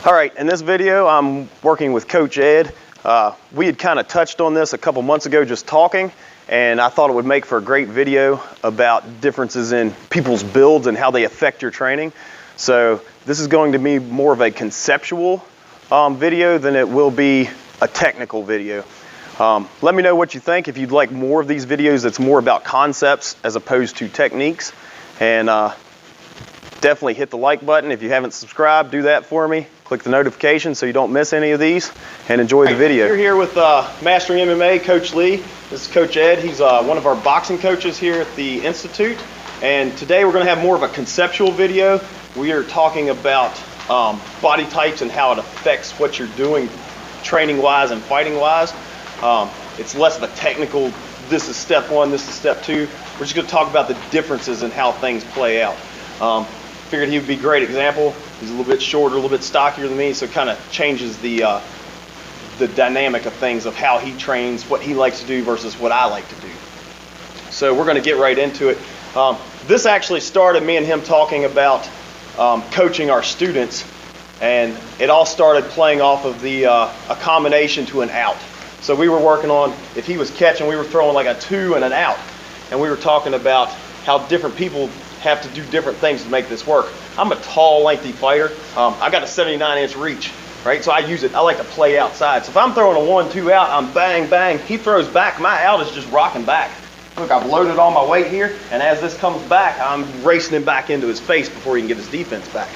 All right, in this video, I'm working with Coach Ed. We had kind of touched on this a couple months ago just talking, and I thought it would make for a great video about differences in people's builds and how they affect your training. So this is going to be more of a conceptual video than it will be a technical video. Let me know what you think. If you'd like more of these videos that's more about concepts as opposed to techniques, and definitely hit the like button. If you haven't subscribed, do that for me. Click the notification so you don't miss any of these, and enjoy the video. We're here with Mastering MMA, Coach Lee. This is Coach Ed. He's one of our boxing coaches here at the Institute. And today we're going to have more of a conceptual video. We are talking about body types and how it affects what you're doing training-wise and fighting-wise. It's less of a technical, this is step one, this is step two. We're just going to talk about the differences in how things play out. Figured he would be a great example. He's a little bit shorter, a little bit stockier than me, so it kind of changes the dynamic of things, of how he trains, what he likes to do versus what I like to do. So we're going to get right into it. This actually started me and him talking about coaching our students, and it all started playing off of a combination to an out. So we were working on, if he was catching, we were throwing like a 2 and an out, and we were talking about how different people have to do different things to make this work. I'm a tall, lengthy fighter. I got a 79-inch reach, right? So I use it. I like to play outside. So if I'm throwing a 1-2 out, I'm bang, bang. He throws back. My out is just rocking back. Look, I've loaded all my weight here, and as this comes back, I'm racing him back into his face before he can get his defense back.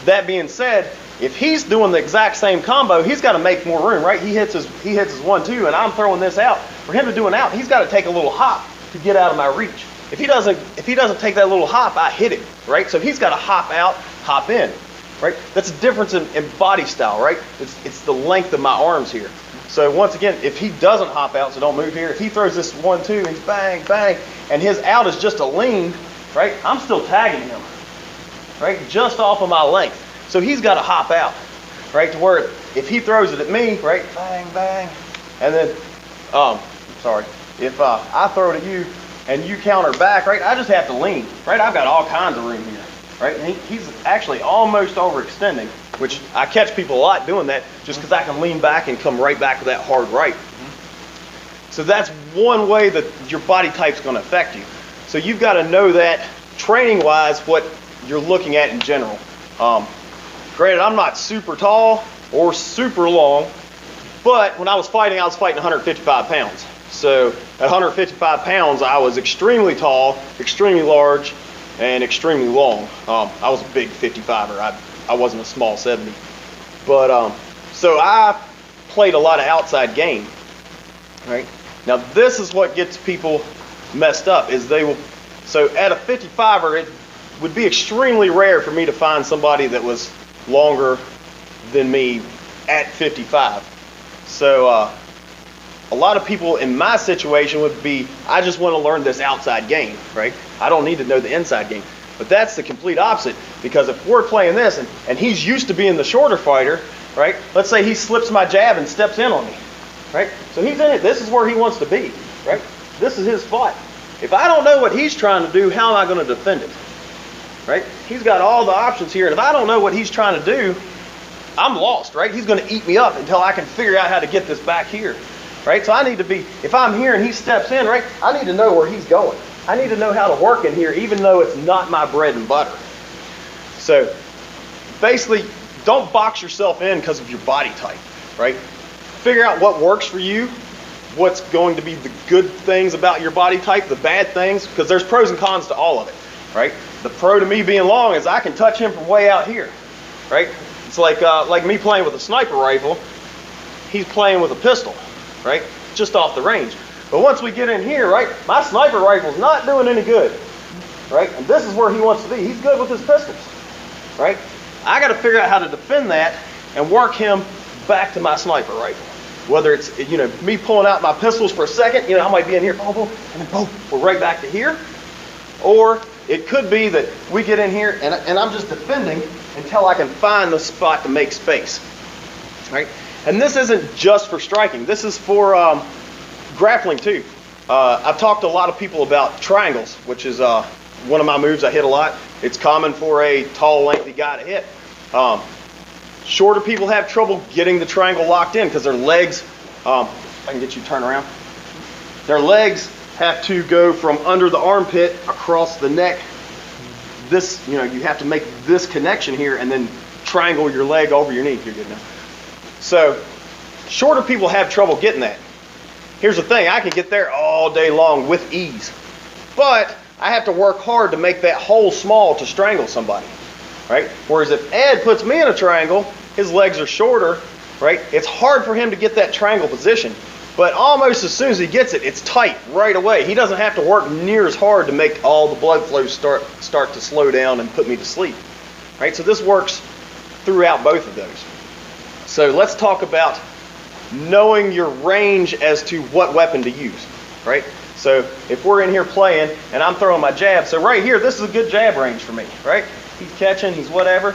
That being said, if he's doing the exact same combo, he's got to make more room, right? He hits his 1-2, and I'm throwing this out. For him to do an out, he's got to take a little hop to get out of my reach. If he doesn't take that little hop, I hit him, right? So he's got to hop out, hop in, right? That's a difference in body style, right? It's the length of my arms here. So once again, if he doesn't hop out, so don't move here. If he throws this 1-2, he's bang, bang, and his out is just a lean, right? I'm still tagging him, right? Just off of my length. So he's got to hop out, right? To where if he throws it at me, right? Bang, bang, and then, if I throw it at you, and you counter back, right? I just have to lean, right? I've got all kinds of room here, right? And he's actually almost overextending, which I catch people a lot doing that just because I can lean back and come right back with that hard right. So that's one way that your body type's going to affect you. So you've got to know that training-wise what you're looking at in general. Granted, I'm not super tall or super long, but when I was fighting 155 pounds. So at 155 pounds, I was extremely tall, extremely large, and extremely long. I was a big 55er. I wasn't a small 70. But so I played a lot of outside game. Right? Now this is what gets people messed up. So at a 55er, it would be extremely rare for me to find somebody that was longer than me at 55. So a lot of people in my situation would be, I just want to learn this outside game, right? I don't need to know the inside game. But that's the complete opposite, because if we're playing this and he's used to being the shorter fighter, right? Let's say he slips my jab and steps in on me, right? So he's in it. This is where he wants to be, right? This is his spot. If I don't know what he's trying to do, how am I going to defend it, right? He's got all the options here, and if I don't know what he's trying to do, I'm lost, right? He's going to eat me up until I can figure out how to get this back here. Right? So I need to be, if I'm here and he steps in, right, I need to know where he's going. I need to know how to work in here, even though it's not my bread and butter. So basically, don't box yourself in because of your body type, right? Figure out what works for you, what's going to be the good things about your body type, the bad things, because there's pros and cons to all of it, right? The pro to me being long is I can touch him from way out here, right? It's like me playing with a sniper rifle. He's playing with a pistol. Right? Just off the range. But once we get in here, right, my sniper rifle's not doing any good. Right? And this is where he wants to be. He's good with his pistols. Right? I got to figure out how to defend that and work him back to my sniper rifle. Whether it's, me pulling out my pistols for a second, I might be in here, boom, boom, and then boom, we're right back to here. Or it could be that we get in here and I'm just defending until I can find the spot to make space. Right? And this isn't just for striking. This is for grappling too. I've talked to a lot of people about triangles, which is one of my moves I hit a lot. It's common for a tall, lengthy guy to hit. Shorter people have trouble getting the triangle locked in because their legs, I can get you to turn around. Their legs have to go from under the armpit across the neck. This, you have to make this connection here and then triangle your leg over your knee. You're good now. So shorter people have trouble getting that. Here's the thing, I can get there all day long with ease. But I have to work hard to make that hole small to strangle somebody, right? Whereas if Ed puts me in a triangle, his legs are shorter, right? It's hard for him to get that triangle position. But almost as soon as he gets it, it's tight right away. He doesn't have to work near as hard to make all the blood flow start to slow down and put me to sleep, right? So this works throughout both of those. So let's talk about knowing your range as to what weapon to use, right? So if we're in here playing and I'm throwing my jab, so right here, this is a good jab range for me, right? He's catching, he's whatever.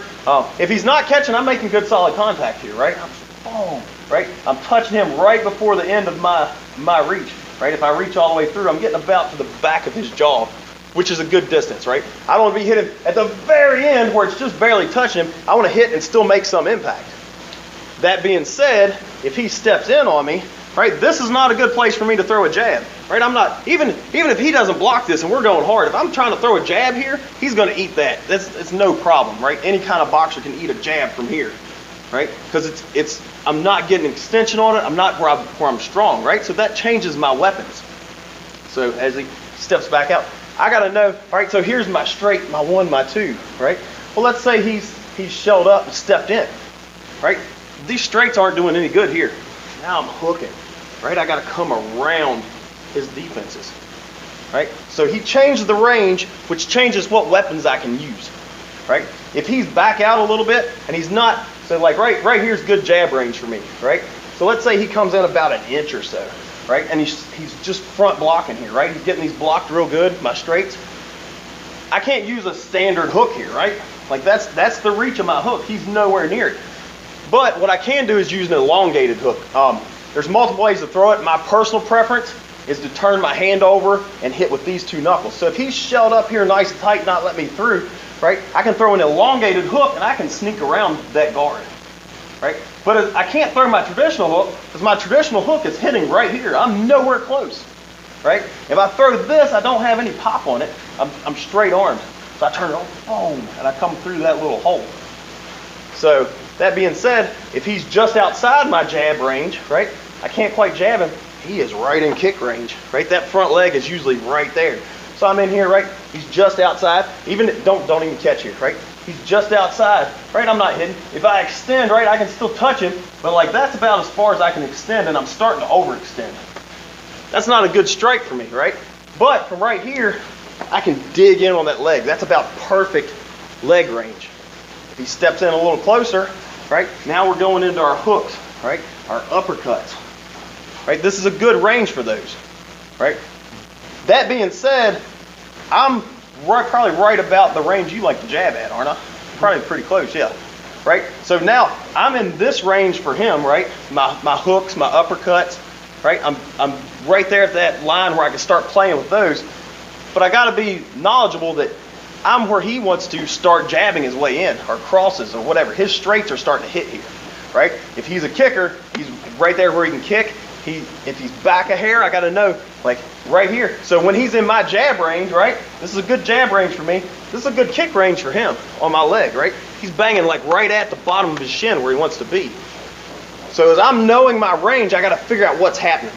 If he's not catching, I'm making good solid contact here, right? Boom, right? I'm touching him right before the end of my reach, right? If I reach all the way through, I'm getting about to the back of his jaw, which is a good distance, right? I don't want to be hitting at the very end where it's just barely touching him. I want to hit and still make some impact. That being said, if he steps in on me, right, this is not a good place for me to throw a jab, right? I'm not, even if he doesn't block this and we're going hard, if I'm trying to throw a jab here, he's going to eat that. It's no problem, right? Any kind of boxer can eat a jab from here, right? Because I'm not getting extension on it. I'm not where I'm strong, right? So that changes my weapons. So as he steps back out, I got to know, all right, so here's my straight, my 1, my 2, right? Well, let's say he's shelled up and stepped in, right? These straights aren't doing any good here. Now I'm hooking, right? I got to come around his defenses, right? So he changed the range, which changes what weapons I can use, right? If he's back out a little bit and he's not, so like right here's good jab range for me, right? So let's say he comes in about an inch or so, right? And he's just front blocking here, right? He's getting these blocked real good, my straights. I can't use a standard hook here, right? Like that's the reach of my hook. He's nowhere near it. But what I can do is use an elongated hook. There's multiple ways to throw it. My personal preference is to turn my hand over and hit with these 2 knuckles. So if he's shelled up here nice and tight, not let me through, right? I can throw an elongated hook and I can sneak around that guard, right? But I can't throw my traditional hook because my traditional hook is hitting right here. I'm nowhere close, right? If I throw this, I don't have any pop on it. I'm straight armed. So I turn it on, boom, and I come through that little hole. So that being said, if he's just outside my jab range, right, I can't quite jab him, he is right in kick range, right? That front leg is usually right there. So I'm in here, right, he's just outside, don't even catch here, right? He's just outside, right, I'm not hitting. If I extend, right, I can still touch him, but like that's about as far as I can extend and I'm starting to overextend. That's not a good strike for me, right? But from right here, I can dig in on that leg. That's about perfect leg range. If he steps in a little closer, right, now we're going into our hooks, right, our uppercuts, right? This is a good range for those, right? That being said, I'm probably right about the range you like to jab at, aren't I? Probably pretty close, yeah, right? So now I'm in this range for him, right? My hooks, my uppercuts, right? I'm right there at that line where I can start playing with those, but I got to be knowledgeable that I'm where he wants to start jabbing his way in, or crosses, or whatever. His straights are starting to hit here, right? If he's a kicker, he's right there where he can kick. If he's back a hair, I got to know, like right here. So when he's in my jab range, right? This is a good jab range for me. This is a good kick range for him on my leg, right? He's banging like right at the bottom of his shin where he wants to be. So as I'm knowing my range, I got to figure out what's happening.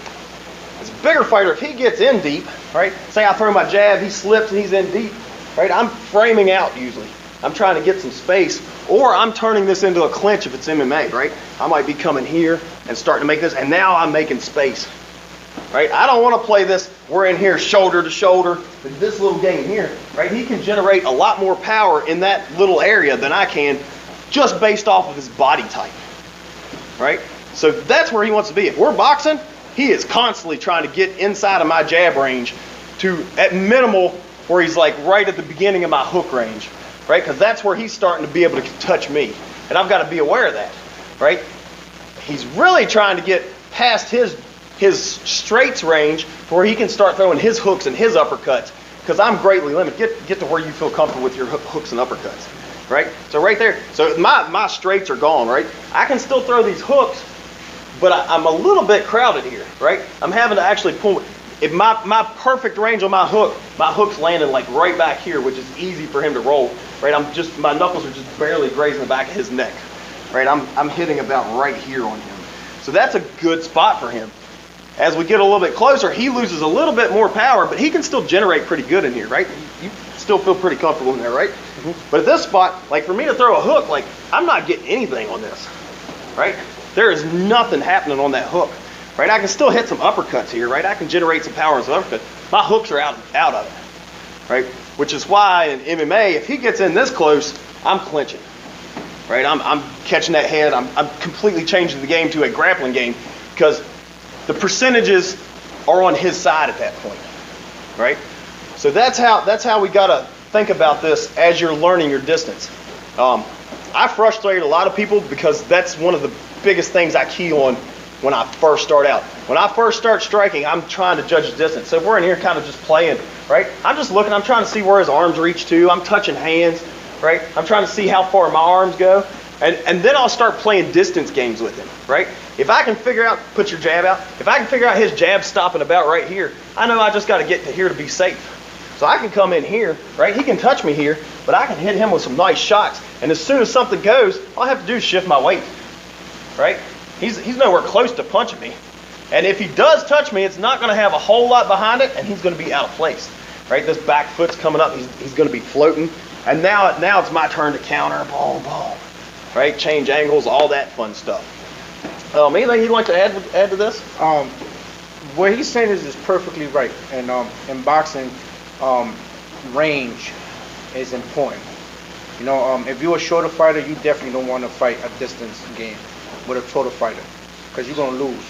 As a bigger fighter, if he gets in deep, right? Say I throw my jab, he slips and he's in deep. Right, I'm framing out usually. I'm trying to get some space, or I'm turning this into a clinch if it's MMA, right? I might be coming here and starting to make this, and now I'm making space, right? I don't want to play this, we're in here shoulder to shoulder, but this little game here, right? He can generate a lot more power in that little area than I can just based off of his body type, right? So that's where he wants to be. If we're boxing, he is constantly trying to get inside of my jab range to, at minimal, where he's like right at the beginning of my hook range, right? Because that's where he's starting to be able to touch me. And I've got to be aware of that, right? He's really trying to get past his straights range where he can start throwing his hooks and his uppercuts, because I'm greatly limited. Get to where you feel comfortable with your hooks and uppercuts. right? So right there, so my straights are gone, right? I can still throw these hooks, but I'm a little bit crowded here, right? I'm having to actually pull. If my perfect range on my hook's landing like right back here, which is easy for him to roll, right? My knuckles are just barely grazing the back of his neck, right? I'm hitting about right here on him. So that's a good spot for him. As we get a little bit closer, he loses a little bit more power, but he can still generate pretty good in here, right? You still feel pretty comfortable in there, right? But at this spot, like for me to throw a hook, like I'm not getting anything on this, right? There is nothing happening on that hook, right? I can still hit some uppercuts here, right? I can generate some power in some uppercuts. My hooks are out of it, right? Which is why in MMA, if he gets in this close, I'm clinching, right? I'm catching that head. I'm completely changing the game to a grappling game because the percentages are on his side at that point, right? So that's how we gotta think about this as you're learning your distance. I frustrate a lot of people because that's one of the biggest things I key on when I first start out. When I first start striking, I'm trying to judge the distance. So if we're in here kind of just playing, right? I'm just looking, I'm trying to see where his arms reach to. I'm touching hands, right? I'm trying to see how far my arms go. And then I'll start playing distance games with him, right? If I can figure out, put your jab out, if I can figure out his jab stopping about right here, I know I just got to get to here to be safe. So I can come in here, right? He can touch me here, but I can hit him with some nice shots. And as soon as something goes, all I have to do is shift my weight, right? He's nowhere close to punching me. And if he does touch me, it's not going to have a whole lot behind it, and he's going to be out of place, right? This back foot's coming up. He's going to be floating. And now it's my turn to counter. Boom, boom. Right? Change angles, all that fun stuff. Anything you'd like to add to this? What he's saying is perfectly right. And in boxing, range is important. You know, if you're a shorter fighter, you definitely don't want to fight a distance game with a taller fighter because you're going to lose.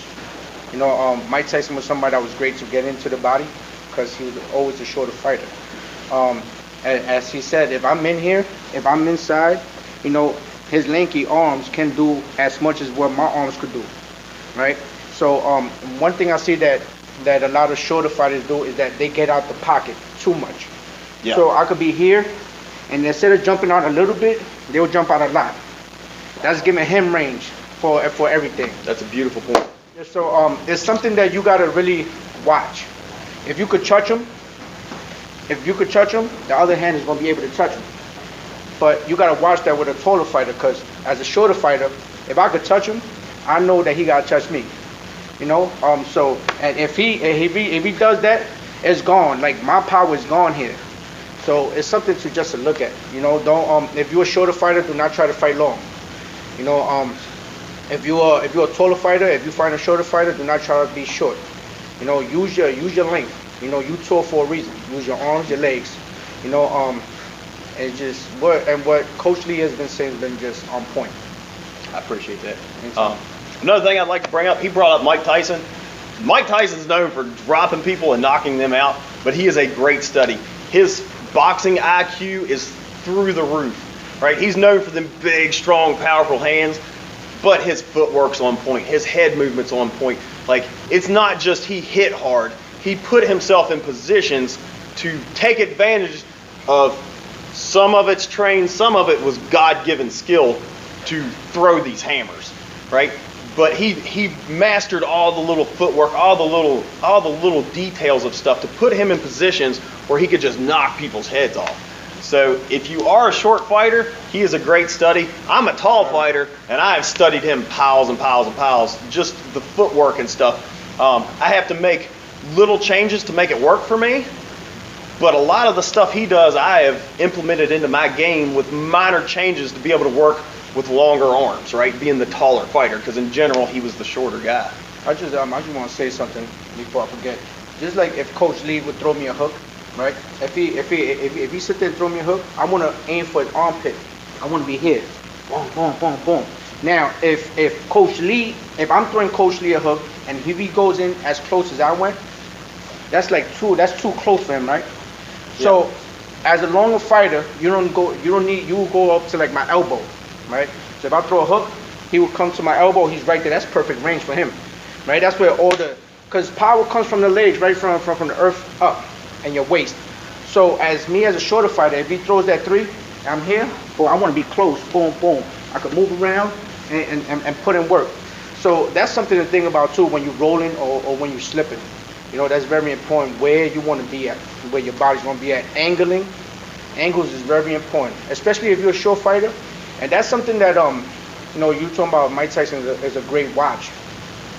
You know, Mike Tyson was somebody that was great to get into the body because he was always a shorter fighter. As he said, if I'm in here, if I'm inside, you know, his lanky arms can do as much as what my arms could do, right? So one thing I see that a lot of shorter fighters do is that they get out the pocket too much. Yeah. So I could be here, and instead of jumping out a little bit, they'll jump out a lot. That's giving him range for everything. That's a beautiful point. So it's something that you gotta really watch. If you could touch him, the other hand is gonna be able to touch him. But you gotta watch that with a taller fighter, because as a shorter fighter, if I could touch him, I know that he gotta touch me. You know, so and if he does that, it's gone. Like my power is gone here. So it's something to just to look at. You know, don't if you're a shorter fighter, do not try to fight long. You know, if you're a taller fighter, if you find a shorter fighter, do not try to be short. You know, use your length. You know, you tall for a reason. Use your arms, your legs. You know, and just what Coach Lee has been saying has been just on point. I appreciate that. Another thing I'd like to bring up, he brought up Mike Tyson. Mike Tyson's known for dropping people and knocking them out, but he is a great study. His boxing IQ is through the roof, right? He's known for them big, strong, powerful hands, but his footwork's on point. His head movement's on point. Like, it's not just he hit hard. He put himself in positions to take advantage of some of it's trained, some of it was God-given skill to throw these hammers, right? But he mastered all the little footwork, all the little details of stuff to put him in positions where he could just knock people's heads off. So if you are a short fighter, he is a great study. I'm a tall fighter, and I have studied him piles and piles and piles, just the footwork and stuff. I have to make little changes to make it work for me, but a lot of the stuff he does, I have implemented into my game with minor changes to be able to work with longer arms, right? Being the taller fighter, because in general, he was the shorter guy. I just want to say something before I forget. Just like if Coach Lee would throw me a hook, right? If he sit there and throw me a hook, I want to aim for his armpit. I want to be here. Boom, boom, boom, boom. Now, if Coach Lee, if I'm throwing Coach Lee a hook, and if he goes in as close as I went, that's too close for him, right? Yeah. So, as a longer fighter, you will go up to like my elbow, right? So if I throw a hook, he will come to my elbow. He's right there. That's perfect range for him, right? That's where because power comes from the legs, right from the earth up, and your waist. So as a shorter fighter, if he throws that 3, I'm here, or I want to be close. Boom, boom. I could move around and put in work. So that's something to think about too when you're rolling or when you're slipping. You know, that's very important where you want to be at, where your body's going to be at. Angles is very important, especially if you're a short fighter. And that's something that you know, you talking about Mike Tyson is a great watch.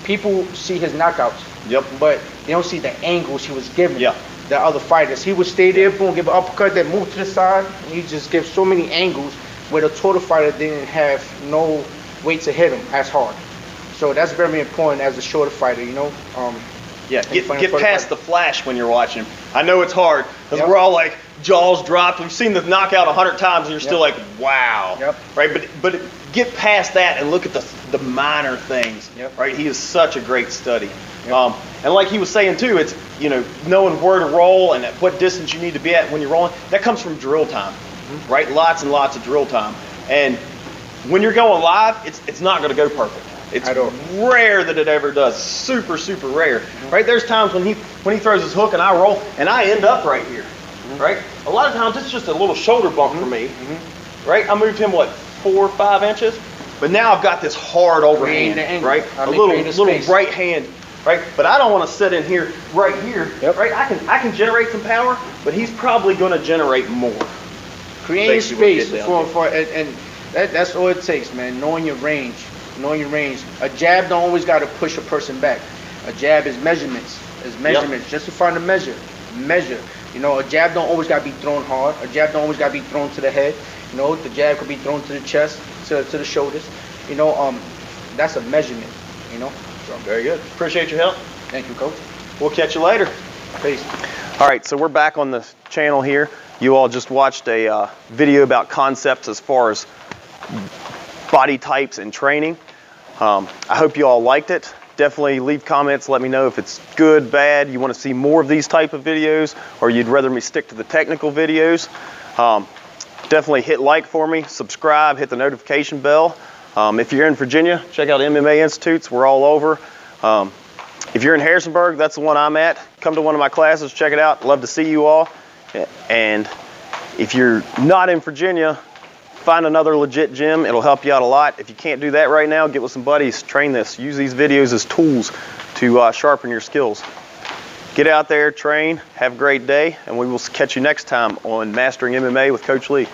People see his knockouts, Yep. but they don't see the angles he was giving Yeah. the other fighters. He would stay there, boom, give an uppercut, then move to the side, and he just gives so many angles where the total fighter didn't have no way to hit him as hard. So that's very important as a shorter fighter, you know. Yeah, and fighting get for the past fight. the flash when you're watching him. I know it's hard because Yep. we're all like jaws dropped. We've seen the knockout 100 times and you're still like, wow. Yep. Right, but get past that and look at the minor things. Yep. Right, he is such a great study. Yep. And like he was saying too, it's, you know, knowing where to roll and at what distance you need to be at when you're rolling. That comes from drill time, right? Lots and lots of drill time. And when you're going live, it's not going to go perfect. It's At all. rare that it ever does. Super, super rare. Right? There's times when he throws his hook and I roll and I end up right here. Right? A lot of times it's just a little shoulder bump for me. Right? I moved him 4 or 5 inches, but now I've got this hard overhand. the angle. Right? I A mean, little create the space. right hand. Right? But I don't want to sit in here right here. Yep. Right? I can generate some power, but he's probably going to generate more. Creating Basically what space it gets down and that's all it takes, man. Knowing your range. A jab don't always got to push a person back. A jab is measurements. Just to find a measure. You know, a jab don't always got to be thrown hard. A jab don't always got to be thrown to the head. You know, the jab could be thrown to the chest, to the shoulders. You know, that's a measurement. You know. So Very good. Appreciate your help. thank you, coach. We'll catch you later. Peace. All right, so we're back on the channel here. You all just watched a video about concepts as far as body types and training. I hope you all liked it. Definitely leave comments. Let me know if it's good, bad, you want to see more of these type of videos, or you'd rather me stick to the technical videos. Definitely hit like for me, subscribe, hit the notification bell. If you're in Virginia, check out MMA Institutes. We're all over. If you're in Harrisonburg, that's the one I'm at. Come to one of my classes, check it out. Love to see you all. And if you're not in Virginia, find another legit gym. It'll help you out a lot. If you can't do that right now, get with some buddies, train this. Use these videos as tools to sharpen your skills. Get out there, train, have a great day, and we will catch you next time on Mastering MMA with Coach Lee.